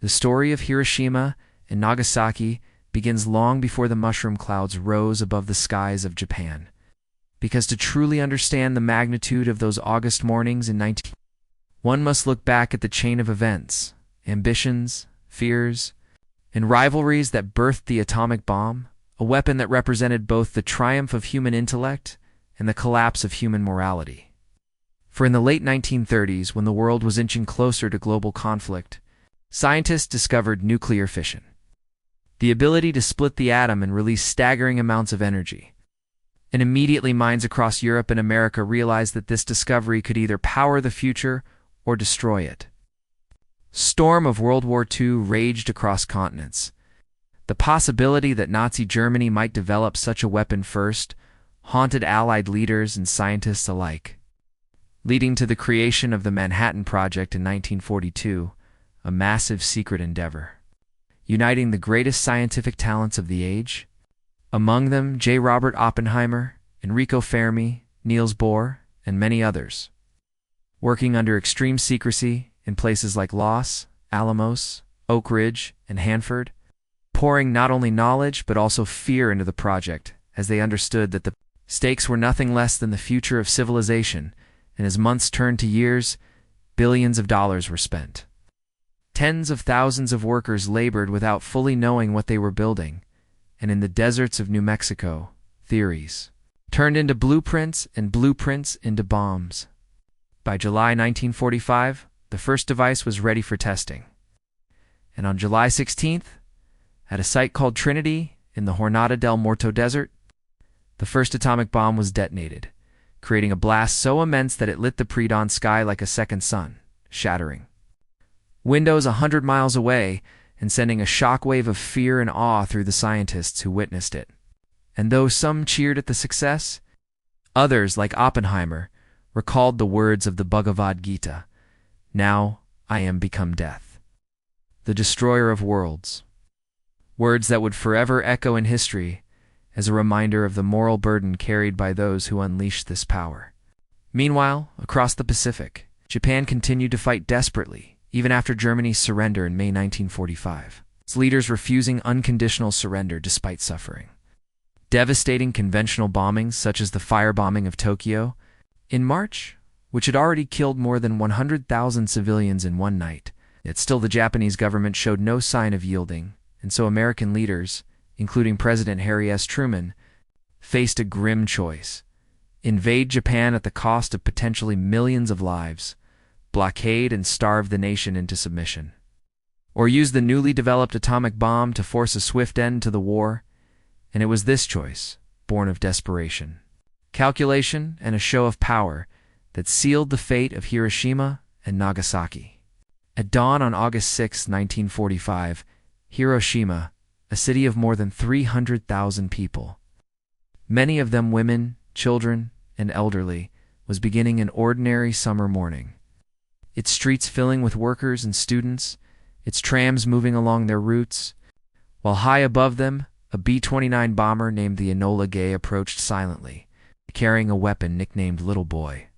The story of Hiroshima and Nagasaki begins long before the mushroom clouds rose above the skies of Japan. Because to truly understand the magnitude of those August mornings in 19... one must look back at the chain of events, ambitions, fears, and rivalries that birthed the atomic bomb, a weapon that represented both the triumph of human intellect and the collapse of human morality. For in the late 1930s, when the world was inching closer to global conflict, scientists discovered nuclear fission, the ability to split the atom and release staggering amounts of energy. And immediately minds across Europe and America realized that this discovery could either power the future or destroy it. Storm of World War II raged across continents. The possibility that Nazi Germany might develop such a weapon first haunted Allied leaders and scientists alike, leading to the creation of the Manhattan Project in 1942, a massive secret endeavor, uniting the greatest scientific talents of the age, among them J. Robert Oppenheimer, Enrico Fermi, Niels Bohr, and many others, working under extreme secrecy in places like Los Alamos, Oak Ridge, and Hanford, pouring not only knowledge but also fear into the project as they understood that the stakes were nothing less than the future of civilization, and as months turned to years, billions of dollars were spent. Tens of thousands of workers labored without fully knowing what they were building, and in the deserts of New Mexico, theories turned into blueprints and blueprints into bombs. By July 1945, the first device was ready for testing. And on July 16th, at a site called Trinity in the Jornada del Muerto Desert, the first atomic bomb was detonated, creating a blast so immense that it lit the pre-dawn sky like a second sun, shattering windows 100 miles away and sending a shockwave of fear and awe through the scientists who witnessed it. And though some cheered at the success, others, like Oppenheimer, recalled the words of the Bhagavad Gita, "Now I am become death, the destroyer of worlds," words that would forever echo in history as a reminder of the moral burden carried by those who unleashed this power. Meanwhile, across the Pacific, Japan continued to fight desperately, even after Germany's surrender in May 1945, its leaders refusing unconditional surrender despite suffering. Devastating conventional bombings, such as the firebombing of Tokyo in March, which had already killed more than 100,000 civilians in one night, yet still the Japanese government showed no sign of yielding, and so American leaders, including President Harry S. Truman, faced a grim choice: invade Japan at the cost of potentially millions of lives, blockade and starve the nation into submission, or use the newly developed atomic bomb to force a swift end to the war. And it was this choice, born of desperation, calculation, and a show of power, that sealed the fate of Hiroshima and Nagasaki. At dawn on August 6, 1945, Hiroshima, a city of more than 300,000 people, many of them women, children, and elderly, was beginning an ordinary summer morning. Its streets filling with workers and students, its trams moving along their routes, while high above them, a B-29 bomber named the Enola Gay approached silently, carrying a weapon nicknamed Little Boy.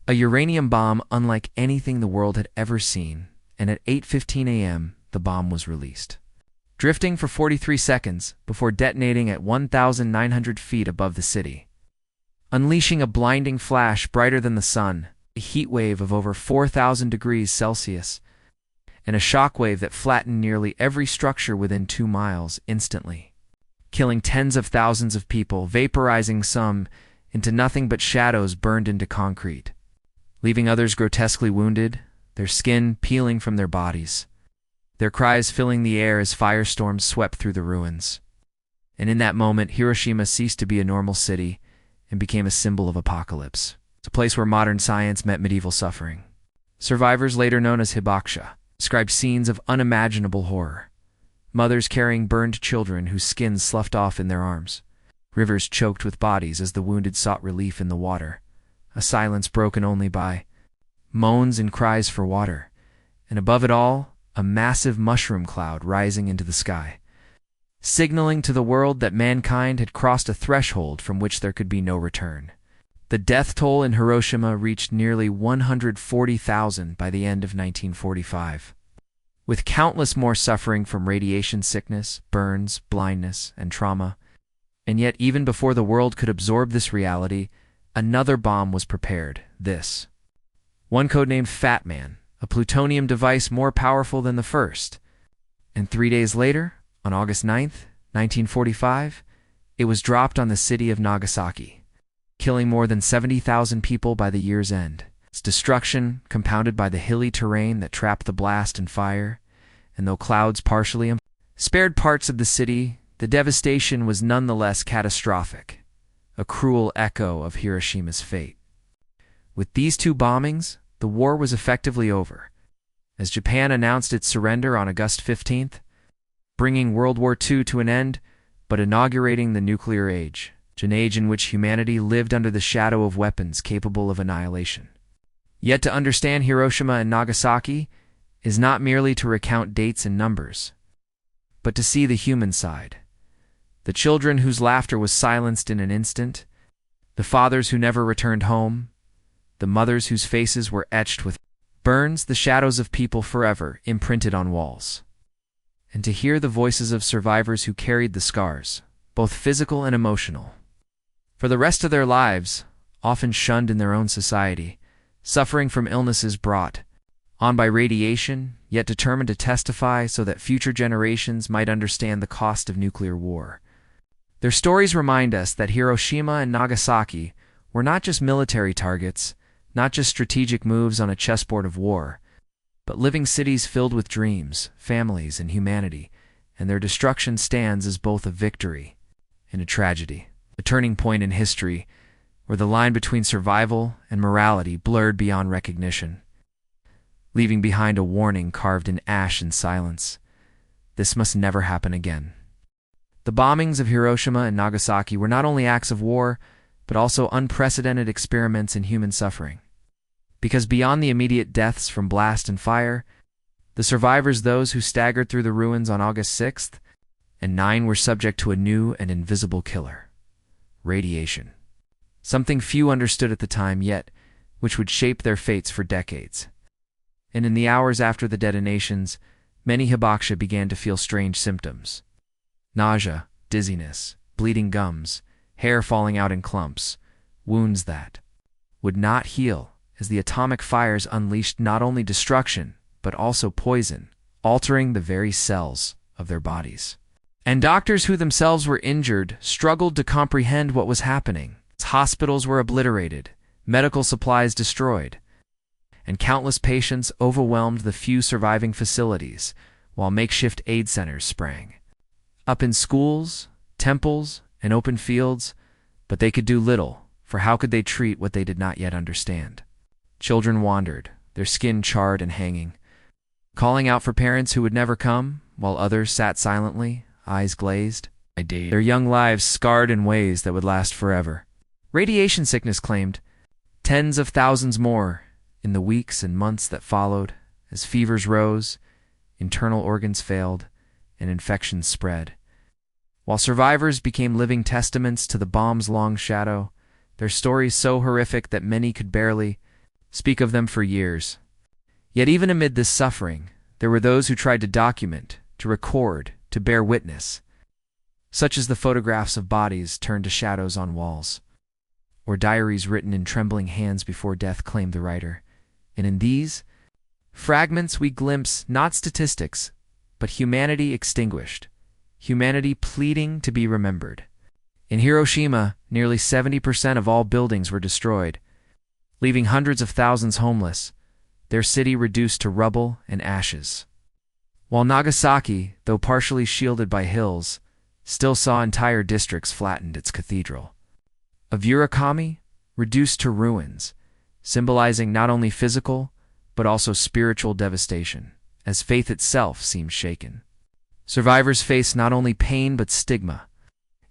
A uranium bomb unlike anything the world had ever seen, and at 8:15 a.m., the bomb was released, drifting for 43 seconds before detonating at 1,900 feet above the city, unleashing a blinding flash brighter than the sun, a heat wave of over 4,000 degrees Celsius, and a shockwave that flattened nearly every structure within 2 miles instantly, killing tens of thousands of people, vaporizing some into nothing but shadows burned into concrete, leaving others grotesquely wounded, their skin peeling from their bodies, their cries filling the air as firestorms swept through the ruins. And in that moment, Hiroshima ceased to be a normal city and became a symbol of apocalypse. It's a place where modern science met medieval suffering. Survivors, later known as Hibakusha, described scenes of unimaginable horror. Mothers carrying burned children whose skins sloughed off in their arms. Rivers choked with bodies as the wounded sought relief in the water. A silence broken only by moans and cries for water. And above it all, a massive mushroom cloud rising into the sky, signaling to the world that mankind had crossed a threshold from which there could be no return. The death toll in Hiroshima reached nearly 140,000 by the end of 1945. with countless more suffering from radiation sickness, burns, blindness, and trauma. And yet, even before the world could absorb this reality, another bomb was prepared, this. One codenamed Fat Man, a plutonium device more powerful than the first. And 3 days later, on August 9th, 1945, it was dropped on the city of Nagasaki, killing more than 70,000 people by the year's end. Its destruction, compounded by the hilly terrain that trapped the blast and fire, and though clouds partially spared parts of the city, the devastation was nonetheless catastrophic, a cruel echo of Hiroshima's fate. With these two bombings, the war was effectively over, as Japan announced its surrender on August 15th, bringing World War II to an end, but inaugurating the nuclear age, an age in which humanity lived under the shadow of weapons capable of annihilation. Yet to understand Hiroshima and Nagasaki is not merely to recount dates and numbers, but to see the human side. The children whose laughter was silenced in an instant, the fathers who never returned home, the mothers whose faces were etched with burns, the shadows of people forever imprinted on walls. And to hear the voices of survivors who carried the scars, both physical and emotional. For the rest of their lives, often shunned in their own society, suffering from illnesses brought on by radiation, yet determined to testify so that future generations might understand the cost of nuclear war. Their stories remind us that Hiroshima and Nagasaki were not just military targets, not just strategic moves on a chessboard of war, but living cities filled with dreams, families, and humanity, and their destruction stands as both a victory and a tragedy, a turning point in history where the line between survival and morality blurred beyond recognition, leaving behind a warning carved in ash and silence. This must never happen again. The bombings of Hiroshima and Nagasaki were not only acts of war, but also unprecedented experiments in human suffering. Because beyond the immediate deaths from blast and fire, the survivors, those who staggered through the ruins on August 6th and 9, were subject to a new and invisible killer: radiation. Something few understood at the time, yet which would shape their fates for decades. And in the hours after the detonations, many Hibakusha began to feel strange symptoms: nausea, dizziness, bleeding gums, hair falling out in clumps, wounds that would not heal, as the atomic fires unleashed not only destruction, but also poison, altering the very cells of their bodies. And doctors who themselves were injured struggled to comprehend what was happening. Hospitals were obliterated, medical supplies destroyed, and countless patients overwhelmed the few surviving facilities, while makeshift aid centers sprang up in schools, temples, and open fields, but they could do little, for how could they treat what they did not yet understand? Children wandered, their skin charred and hanging, calling out for parents who would never come, while others sat silently, eyes glazed, their young lives scarred in ways that would last forever. Radiation sickness claimed tens of thousands more in the weeks and months that followed, as fevers rose, internal organs failed, and infections spread. While survivors became living testaments to the bomb's long shadow, their stories so horrific that many could barely speak of them for years. Yet even amid this suffering, there were those who tried to document, to record, to bear witness, such as the photographs of bodies turned to shadows on walls, or diaries written in trembling hands before death claimed the writer. And in these fragments we glimpse not statistics, but humanity extinguished, humanity pleading to be remembered. In Hiroshima, nearly 70% of all buildings were destroyed, leaving hundreds of thousands homeless, their city reduced to rubble and ashes. While Nagasaki, though partially shielded by hills, still saw entire districts flattened, its cathedral of Urakami reduced to ruins, symbolizing not only physical, but also spiritual devastation, as faith itself seemed shaken. Survivors faced not only pain but stigma.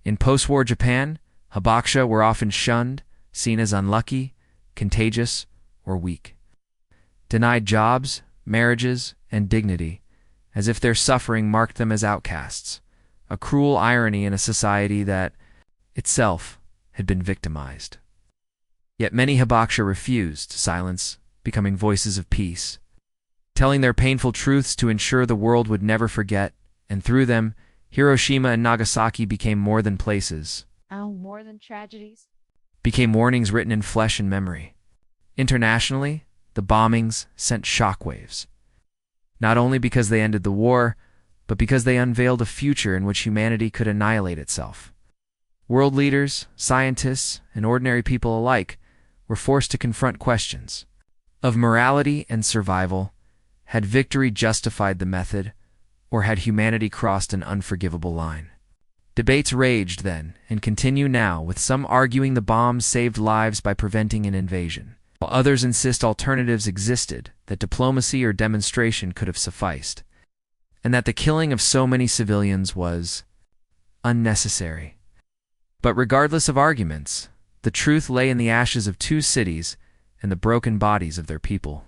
In post-war Japan, Hibakusha were often shunned, seen as unlucky, contagious, or weak. Denied jobs, marriages, and dignity, as if their suffering marked them as outcasts, a cruel irony in a society that, itself, had been victimized. Yet many Hibakusha refused silence, becoming voices of peace. telling their painful truths to ensure the world would never forget, and through them, Hiroshima and Nagasaki became more than places, More than tragedies. became warnings written in flesh and memory. Internationally, the bombings sent shockwaves, not only because they ended the war, but because they unveiled a future in which humanity could annihilate itself. World leaders, scientists, and ordinary people alike were forced to confront questions of morality and survival. Had victory justified the method, or had humanity crossed an unforgivable line? Debates raged then, and continue now, with some arguing the bombs saved lives by preventing an invasion, while others insist alternatives existed, that diplomacy or demonstration could have sufficed, and that the killing of so many civilians was unnecessary. But regardless of arguments, the truth lay in the ashes of two cities and the broken bodies of their people.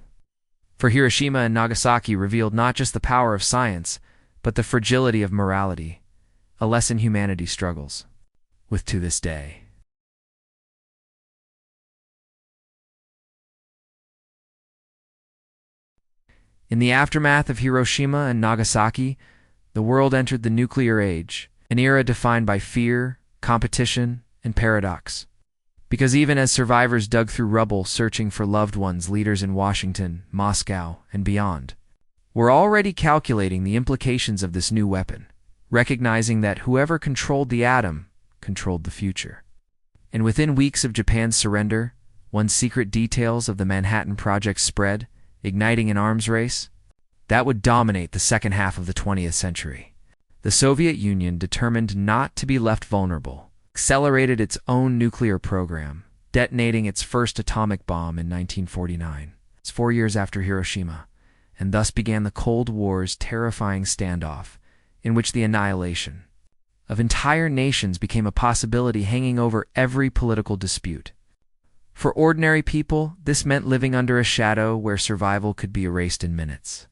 For Hiroshima and Nagasaki revealed not just the power of science, but the fragility of morality, a lesson humanity struggles with to this day. In the aftermath of Hiroshima and Nagasaki, the world entered the nuclear age, an era defined by fear, competition, and paradox. Because even as survivors dug through rubble searching for loved ones, leaders in Washington, Moscow, and beyond were already calculating the implications of this new weapon, recognizing that whoever controlled the atom controlled the future. And within weeks of Japan's surrender, once secret details of the Manhattan Project spread, igniting an arms race that would dominate the second half of the 20th century. The Soviet Union, determined not to be left vulnerable, accelerated its own nuclear program, detonating its first atomic bomb in 1949. It's 4 years after Hiroshima, and thus began the Cold War's terrifying standoff, in which the annihilation of entire nations became a possibility hanging over every political dispute. For ordinary people, this meant living under a shadow where survival could be erased in minutes.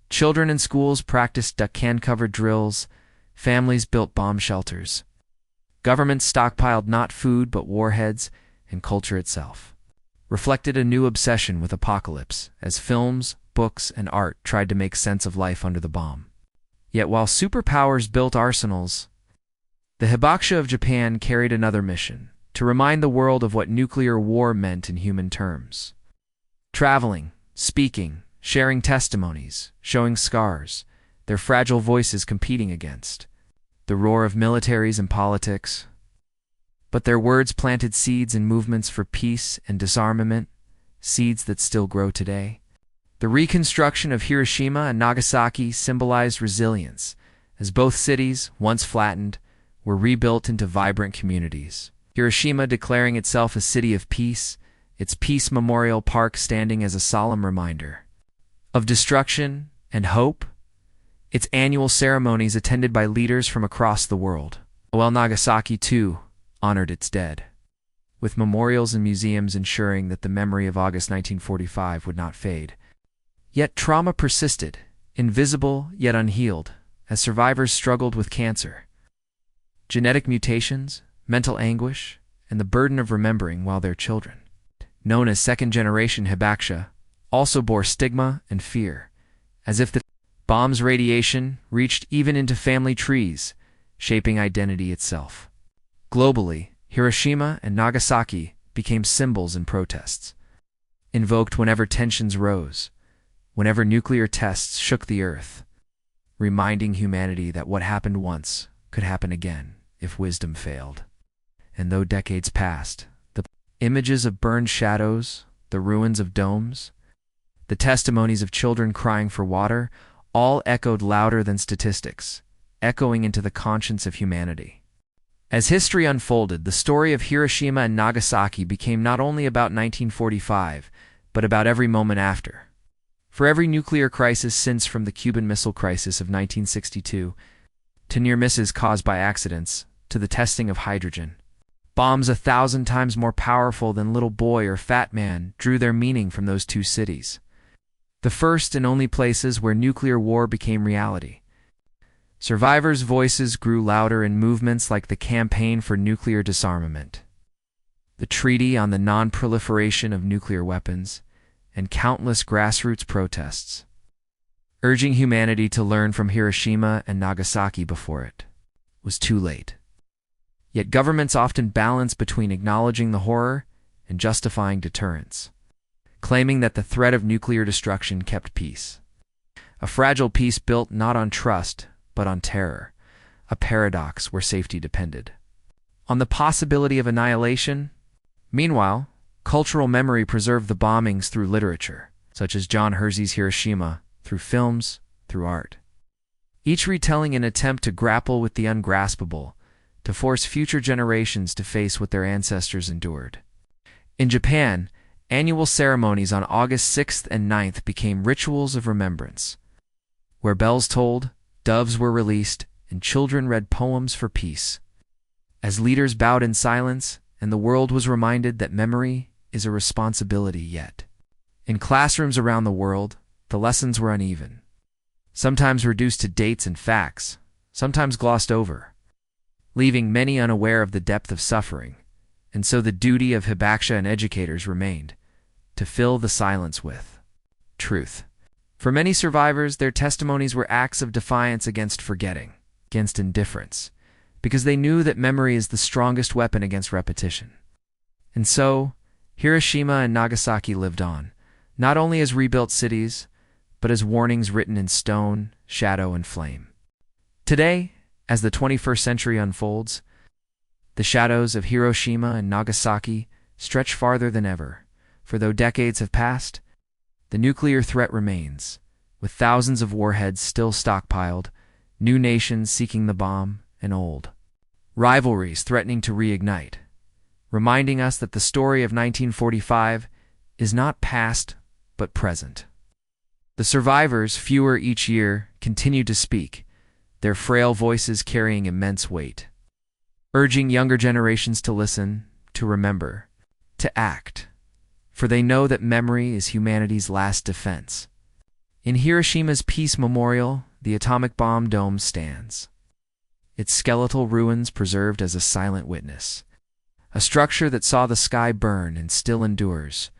Children in schools practiced can-cover drills, families built bomb shelters. Governments stockpiled not food but warheads, and culture itself reflected a new obsession with apocalypse as films, books, and art tried to make sense of life under the bomb. Yet while superpowers built arsenals, the Hibakusha of Japan carried another mission: to remind the world of what nuclear war meant in human terms. Traveling, speaking, sharing testimonies, showing scars, their fragile voices competing against the roar of militaries and politics. But their words planted seeds in movements for peace and disarmament, seeds that still grow today. The reconstruction of Hiroshima and Nagasaki symbolized resilience, as both cities, once flattened, were rebuilt into vibrant communities. Hiroshima declaring itself a city of peace, its Peace Memorial Park standing as a solemn reminder of destruction and hope, its annual ceremonies attended by leaders from across the world, while Nagasaki, too, honored its dead, with memorials and museums ensuring that the memory of August 1945 would not fade. Yet trauma persisted, invisible yet unhealed, as survivors struggled with cancer, genetic mutations, mental anguish, and the burden of remembering while their children, known as second-generation Hibakusha, also bore stigma and fear, as if the bomb's radiation reached even into family trees, shaping identity itself. Globally, Hiroshima and Nagasaki became symbols and protests, invoked whenever tensions rose, whenever nuclear tests shook the earth, reminding humanity that what happened once could happen again if wisdom failed. And though decades passed, the images of burned shadows, the ruins of domes, the testimonies of children crying for water, all echoed louder than statistics, echoing into the conscience of humanity. As history unfolded, the story of Hiroshima and Nagasaki became not only about 1945, but about every moment after. For every nuclear crisis since, from the Cuban Missile Crisis of 1962 to near misses caused by accidents, to the testing of hydrogen, bombs 1,000 times more powerful than Little Boy or Fat Man drew their meaning from those two cities, the first and only places where nuclear war became reality. Survivors' voices grew louder in movements like the Campaign for Nuclear Disarmament, the Treaty on the Non-Proliferation of Nuclear Weapons, and countless grassroots protests, urging humanity to learn from Hiroshima and Nagasaki before it was too late. Yet governments often balance between acknowledging the horror and justifying deterrence, claiming that the threat of nuclear destruction kept peace. A fragile peace built not on trust, but on terror, a paradox where safety depended on the possibility of annihilation. Meanwhile, cultural memory preserved the bombings through literature, such as John Hersey's Hiroshima, through films, through art. Each retelling an attempt to grapple with the ungraspable, to force future generations to face what their ancestors endured. In Japan, annual ceremonies on August 6th and 9th became rituals of remembrance, where bells tolled, doves were released, and children read poems for peace. As leaders bowed in silence, and the world was reminded that memory is a responsibility yet. In classrooms around the world, the lessons were uneven, sometimes reduced to dates and facts, sometimes glossed over, leaving many unaware of the depth of suffering, and so the duty of Hibakusha and educators remained, to fill the silence with truth. For many survivors, their testimonies were acts of defiance against forgetting, against indifference, because they knew that memory is the strongest weapon against repetition. And so, Hiroshima and Nagasaki lived on, not only as rebuilt cities, but as warnings written in stone, shadow, and flame. Today, as the 21st century unfolds, the shadows of Hiroshima and Nagasaki stretch farther than ever, for though decades have passed, the nuclear threat remains, with thousands of warheads still stockpiled, new nations seeking the bomb, and old rivalries threatening to reignite, reminding us that the story of 1945 is not past but present. The survivors, fewer each year, continue to speak, their frail voices carrying immense weight, urging younger generations to listen, to remember, to act, for they know that memory is humanity's last defense. In Hiroshima's Peace Memorial, the atomic bomb dome stands, its skeletal ruins preserved as a silent witness, a structure that saw the sky burn and still endures,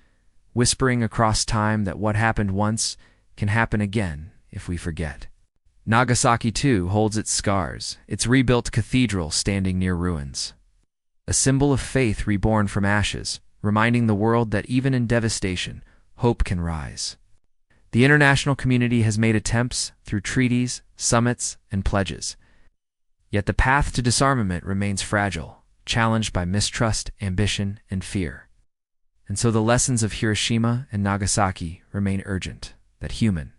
whispering across time that what happened once can happen again if we forget. Nagasaki, too, holds its scars, its rebuilt cathedral standing near ruins, a symbol of faith reborn from ashes, reminding the world that even in devastation, hope can rise. The international community has made attempts through treaties, summits, and pledges. Yet the path to disarmament remains fragile, challenged by mistrust, ambition, and fear. And so the lessons of Hiroshima and Nagasaki remain urgent, that human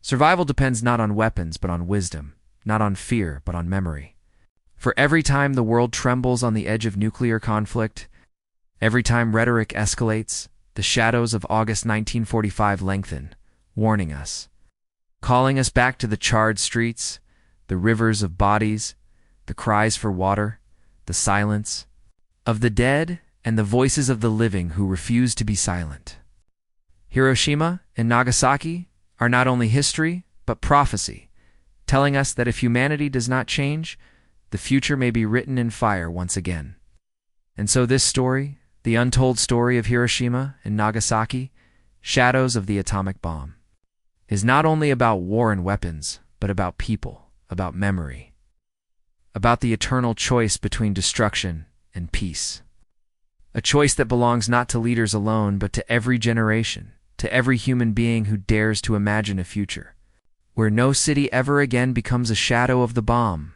survival depends not on weapons but on wisdom, not on fear but on memory. For every time the world trembles on the edge of nuclear conflict, every time rhetoric escalates, the shadows of August 1945 lengthen, warning us, calling us back to the charred streets, the rivers of bodies, the cries for water, the silence of the dead, and the voices of the living who refuse to be silent. Hiroshima and Nagasaki are not only history, but prophecy, telling us that if humanity does not change, the future may be written in fire once again. And so this story, the untold story of Hiroshima and Nagasaki, Shadows of the Atomic Bomb, is not only about war and weapons, but about people, about memory, about the eternal choice between destruction and peace. A choice that belongs not to leaders alone, but to every generation, to every human being who dares to imagine a future where no city ever again becomes a shadow of the bomb,